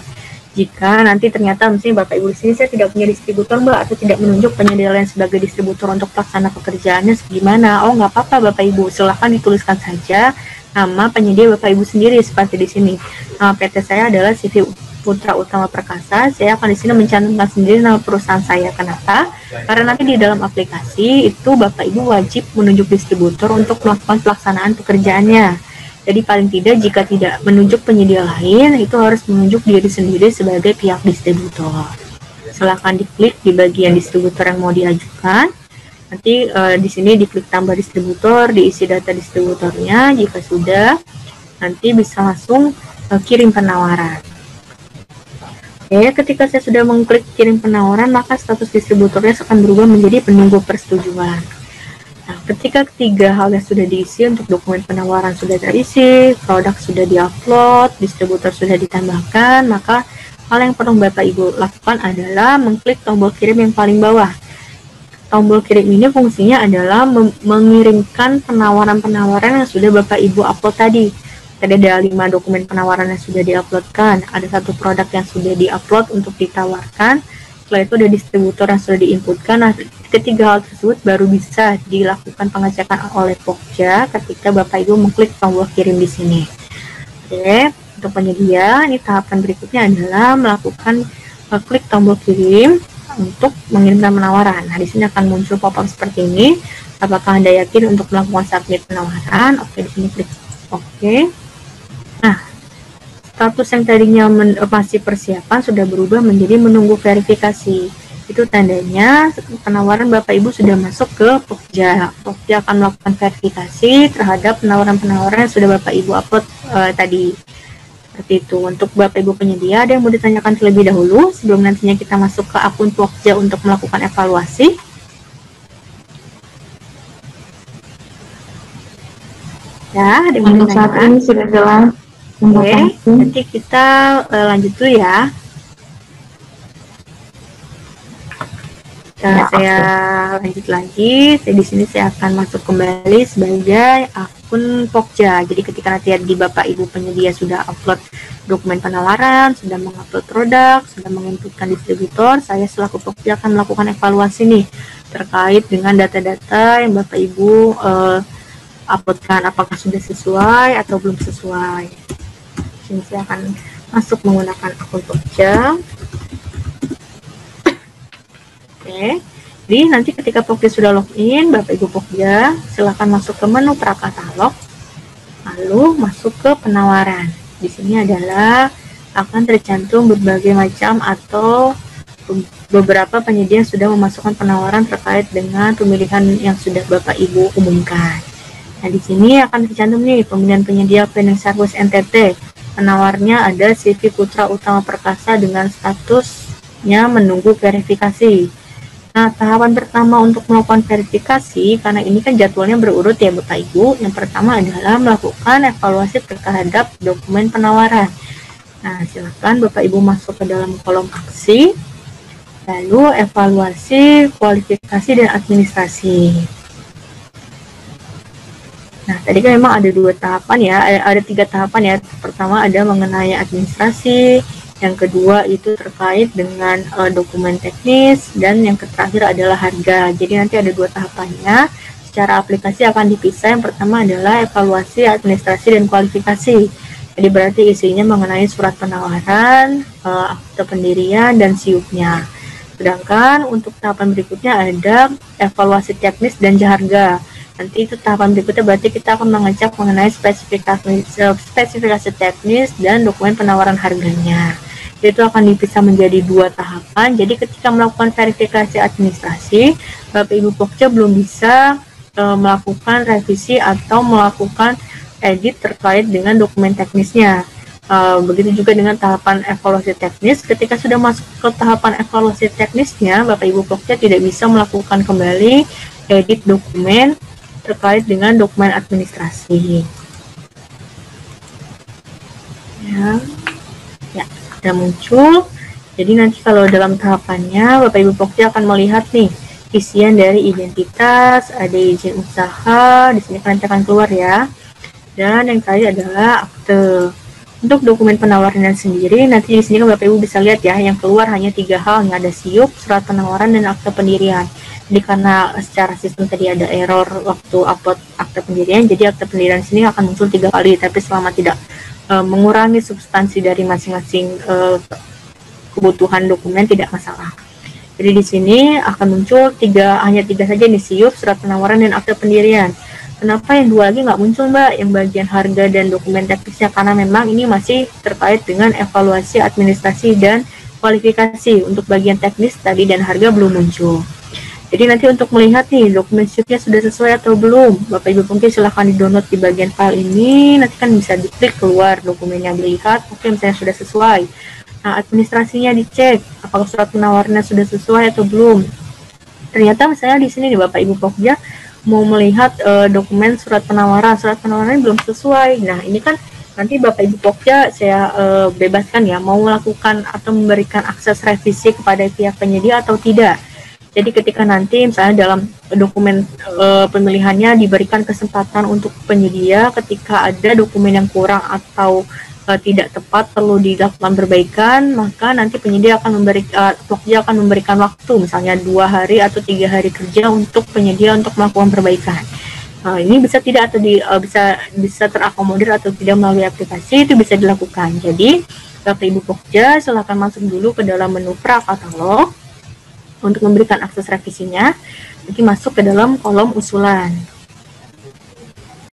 Jika nanti ternyata misalnya Bapak Ibu di sini saya tidak punya distributor Mbak, atau tidak menunjuk penyedia lain sebagai distributor untuk pelaksana pekerjaannya gimana? Oh, nggak apa-apa Bapak Ibu, silahkan dituliskan saja nama penyedia Bapak Ibu sendiri seperti di sini. Nama PT saya adalah CV Putra Utama Perkasa. Saya akan di sini mencantumkan sendiri nama perusahaan saya. Kenapa? Karena nanti di dalam aplikasi itu Bapak Ibu wajib menunjuk distributor untuk melakukan pelaksanaan pekerjaannya. Jadi paling tidak jika tidak menunjuk penyedia lain, itu harus menunjuk diri sendiri sebagai pihak distributor. Silahkan diklik di bagian distributor yang mau diajukan. Nanti di sini diklik tambah distributor, diisi data distributornya. Jika sudah, nanti bisa langsung kirim penawaran. Oke, ketika saya sudah mengklik kirim penawaran, maka status distributornya akan berubah menjadi penunggu persetujuan. Nah, ketika ketiga hal yang sudah diisi untuk dokumen penawaran sudah terisi, produk sudah diupload, distributor sudah ditambahkan, maka hal yang perlu Bapak Ibu lakukan adalah mengklik tombol kirim yang paling bawah. Tombol kirim ini fungsinya adalah mengirimkan penawaran-penawaran yang sudah Bapak Ibu upload tadi. Tadi ada 5 dokumen penawaran yang sudah diuploadkan, ada 1 produk yang sudah diupload untuk ditawarkan, setelah itu ada distributor yang sudah diinputkan. Nah, ketiga hal tersebut baru bisa dilakukan pengecekan oleh Pokja ketika Bapak Ibu mengklik tombol kirim di sini. Oke, untuk penyedia, ini tahapan berikutnya adalah melakukan klik tombol kirim untuk mengirimkan penawaran. Nah, di sini akan muncul pop-up seperti ini. Apakah Anda yakin untuk melakukan submit penawaran? Oke, di sini klik oke. Nah, status yang tadinya masih persiapan sudah berubah menjadi menunggu verifikasi. Itu tandanya penawaran Bapak Ibu sudah masuk ke Pokja. Pokja akan melakukan verifikasi terhadap penawaran-penawaran yang sudah Bapak Ibu upload tadi. Seperti itu. Untuk Bapak Ibu penyedia, ada yang mau ditanyakan terlebih dahulu sebelum nantinya kita masuk ke akun Pokja untuk melakukan evaluasi? Ya, ada yang mau Untuk saat ini sudah jelas. Oke, nanti kita lanjut dulu ya. Saya lanjut lagi. Di sini saya akan masuk kembali sebagai akun Pokja. Jadi ketika nanti di Bapak Ibu penyedia sudah upload dokumen penawaran, sudah mengupload produk, sudah menginputkan distributor, saya selaku Pokja akan melakukan evaluasi nih terkait dengan data-data yang Bapak Ibu uploadkan, apakah sudah sesuai atau belum sesuai. Ini saya akan masuk menggunakan akun Pokja. Oke, jadi nanti ketika Pokja sudah login, Bapak Ibu Pokja silakan masuk ke menu prakatalog, lalu masuk ke penawaran. Di sini adalah akan tercantum berbagai macam atau beberapa penyedia yang sudah memasukkan penawaran terkait dengan pemilihan yang sudah Bapak Ibu umumkan. Nah, di sini akan tercantum nih pemilihan penyedia cleaning service NTT. Penawarnya ada CV Putra Utama Perkasa dengan statusnya menunggu verifikasi. Nah, tahapan pertama untuk melakukan verifikasi, karena ini kan jadwalnya berurut ya Bapak Ibu. Yang pertama adalah melakukan evaluasi terhadap dokumen penawaran. Nah, silakan Bapak Ibu masuk ke dalam kolom aksi, lalu evaluasi, kualifikasi, dan administrasi. Nah, tadi kan memang ada 2 tahapan ya, ada 3 tahapan ya. Pertama ada mengenai administrasi, yang kedua itu terkait dengan dokumen teknis, dan yang terakhir adalah harga. Jadi nanti ada 2 tahapannya. Secara aplikasi akan dipisah. Yang pertama adalah evaluasi, administrasi, dan kualifikasi. Jadi berarti isinya mengenai surat penawaran, akte pendirian, dan SIUP-nya. Sedangkan untuk tahapan berikutnya ada evaluasi teknis dan harga. Nanti itu tahapan berikutnya berarti kita akan mengecek mengenai spesifikasi teknis dan dokumen penawaran harganya. Itu akan dipisah menjadi 2 tahapan. Jadi ketika melakukan verifikasi administrasi, Bapak Ibu Pokja belum bisa melakukan revisi atau melakukan edit terkait dengan dokumen teknisnya. Begitu juga dengan tahapan evaluasi teknis. Ketika sudah masuk ke tahapan evaluasi teknisnya, Bapak Ibu Pokja tidak bisa melakukan kembali edit dokumen terkait dengan dokumen administrasi. Ya, sudah muncul. Jadi nanti kalau dalam tahapannya Bapak Ibu Pokja akan melihat nih isian dari identitas, ada izin usaha, di sini kalian akan keluar ya. Dan yang terakhir adalah akte. Untuk dokumen penawaran sendiri, nanti di sini kan Bapak Ibu bisa lihat ya, yang keluar hanya 3 hal, yang ada SIUP, surat penawaran, dan akte pendirian. Jadi karena secara sistem tadi ada error waktu upload akte pendirian, jadi akte pendirian sini akan muncul 3 kali, tapi selama tidak mengurangi substansi dari masing-masing kebutuhan dokumen tidak masalah. Jadi di sini akan muncul hanya tiga saja nih, SIUP, surat penawaran, dan akte pendirian. Kenapa yang 2 lagi nggak muncul Mbak, yang bagian harga dan dokumen teknisnya? Karena memang ini masih terkait dengan evaluasi, administrasi, dan kualifikasi. Untuk bagian teknis tadi dan harga belum muncul. Jadi nanti untuk melihat nih dokumen SIUP-nya sudah sesuai atau belum, Bapak Ibu mungkin silahkan di-download di bagian file ini. Nanti kan bisa diklik keluar dokumennya, dilihat, oke misalnya sudah sesuai. Nah, administrasinya dicek, apakah surat penawarannya sudah sesuai atau belum. Ternyata misalnya di sini nih Bapak Ibu Pokja mau melihat dokumen surat penawaran belum sesuai. Nah, ini kan nanti Bapak Ibu Pokja saya bebaskan ya, mau melakukan atau memberikan akses revisi kepada pihak penyedia atau tidak. Jadi ketika nanti misalnya dalam dokumen pemilihannya diberikan kesempatan untuk penyedia ketika ada dokumen yang kurang atau tidak tepat perlu dilakukan perbaikan, maka nanti penyedia akan memberikan waktu misalnya 2 hari atau 3 hari kerja untuk penyedia untuk melakukan perbaikan. Ini bisa tidak atau bisa terakomodir atau tidak melalui aplikasi, itu bisa dilakukan. Jadi Bapak Ibu Pokja silakan masuk dulu ke dalam menu pra katalog untuk memberikan akses revisinya. Nanti masuk ke dalam kolom usulan.